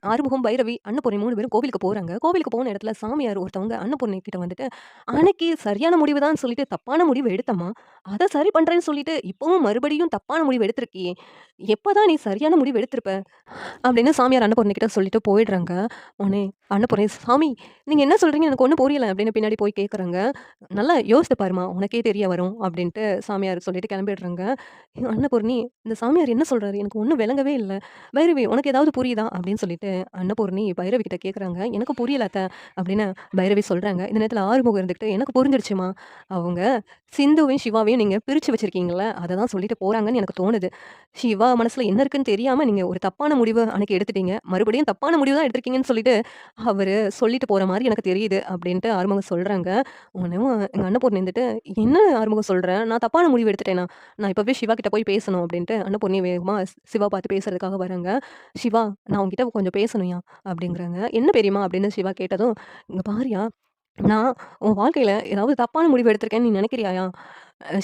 ஆறுமுகம், பைரவி, அன்னபூரணி 3 பேரும் கோவிலுக்கு போறாங்க. கோவிலுக்கு போன இடத்துல சாமியார் ஒருத்தவங்க அன்னபூரணி கிட்ட வந்துட்டு, "அன்னைக்கு சரியான முடிவு தான் சொல்லிட்டு தப்பான முடிவு எடுத்தம்மா. அத சரி பண்றேன்னு சொல்லிட்டு, இப்பவும் மறுபடியும் தப்பான முடிவு எடுத்திருக்கியே! எப்பதான் நீ சரியான முடிவு எடுத்திருப்ப?" அப்படின்னு சாமியார் அன்னபூரணி கிட்ட சொல்லிட்டு போயிடுறாங்க. உடனே அன்னபூரணி, "சாமி நீங்க என்ன சொல்றீங்க? எனக்கு ஒண்ணும் புரியல." அப்படின்னு பின்னாடி போய் கேட்குறாங்க. "நல்லா யோசித்து பாரும்மா, உனக்கே தெரிய வரும்." அப்படின்ட்டு சாமியார் சொல்லிட்டு கிளம்பிடுறாங்க. அன்னபூரணி, "இந்த சாமியார் என்ன சொல்றாரு? எனக்கு ஒண்ணும் விளங்கவே இல்ல. பைரவி உனக்கு ஏதாவது புரியுதா?" அப்படின்னு சொல்லிட்டு அன்னபூரணி பைரவி கிட்ட கேட்குறாங்க. "எனக்கு புரியல அத்த" அப்படின்னு பைரவி சொல்றாங்க. இந்த நேரத்தில ஆறுமுகம் இருந்துகிட்டு, "எனக்கு புரிஞ்சிருச்சும்மா. அவங்க சிந்துவையும், சிவாவையும் நீங்க பிரிச்சு வச்சிருக்கீங்கல்ல, அத தான் சொல்லிட்டு போறாங்கன்னு எனக்கு தோணுது. சிவா மனசுல என்ன இருக்குன்னு தெரியாம நீங்க ஒரு தப்பான முடிவு அன்னைக்கு எடுத்துட்டீங்க. மறுபடியும் தப்பான முடிவு தான் எடுத்திருக்கீங்கன்னு சொல்லிட்டு அவரு சொல்லிட்டு போற மாரி எனக்கு தெரியுது." அப்படின்ட்டு ஆறுமுகம் சொல்றாங்க. உடனேவும் எங்க அன்னபூரணி இருந்துட்டு, "என்ன ஆறுமுகம் சொல்ற? நான் தப்பான முடிவு எடுத்துட்டேனா? நான் இப்பவே சிவா கிட்ட போய் பேசணும்." அப்படின்ட்டு அன்னபூரணி வேகமா சிவா பார்த்து பேசுறதுக்காக வராங்க. "சிவா, நான் உன்கிட்ட கொஞ்சம் பேசணும்யா" அப்படிங்கிறாங்க. "என்ன பெரியம்மா?" அப்படின்னு சிவா கேட்டதும், "இங்க பாருயா, நான் உன் வாழ்க்கையில ஏதாவது தப்பான முடிவு எடுத்திருக்கேன்னு நீ நினைக்கிறியாயா?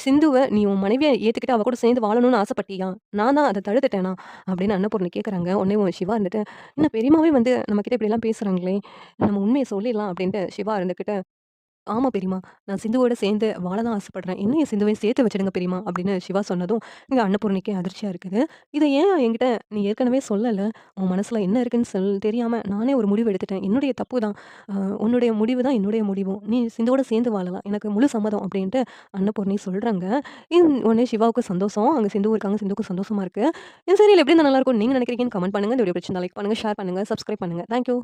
சிந்துவ நீ உன் மனைவியா ஏத்துக்கிட்டு அவ கூட சேர்ந்து வாழணும்னு ஆசைப்பட்டியா? நான் தான் அத தடுத்துட்டேனா?" அப்படின்னு அன்னபூரணி கேட்கறாங்க. உடனே உன் சிவா இருந்துட்டு, "என்ன பெரியம்மாவே வந்து நம்மகிட்ட இப்படிலாம் பேசுறாங்களே! நம்ம உண்மைய சொல்லிடலாம்." அப்படின்ட்டு சிவா இருந்துகிட்டு, "ஆமா பெரியம்மா. நான் சிந்துவோட சேர்ந்து வாழ தான் ஆசைப்படுறேன். என்னையும் சிந்துவையும் சேர்த்து வச்சுடுங்க பெரியம்மா" அப்படின்னு சிவா சொன்னதும், இங்க அன்னபூரணிக்கே அதிர்ச்சியா இருக்குது. "இத ஏன் என்கிட்ட நீ ஏற்கனவே சொல்லல? உன் மனசுல என்ன இருக்குன்னு தெரியாம நானே ஒரு முடிவு எடுத்துட்டேன். என்னுடைய தப்பு தான். அ உன்னுடைய முடிவு தான் என்னுடைய முடிவும். நீ சிந்துவோட சேர்ந்து வாழலாம். எனக்கு முழு சம்மதம்" அப்படின்ட்டு அன்னபூரணி சொல்றாங்க. உடனே சிவாவுக்கு சந்தோஷம். அங்க சிந்துவும் இருக்காங்க. சிந்துவுக்கும் சந்தோஷமா இருக்கு. இந்த சீரியல் எப்படி இருந்தா நல்லாருக்கும்னு நீங்க நினைக்கிறீங்கன்னு கமெண்ட் பண்ணுங்க. இந்த வீடியோ பிடிச்சிருந்தா லைக் பண்ணுங்க, ஷேர் பண்ணுங்க, சப்ஸ்கிரைப் பண்ணுங்க. Thank you.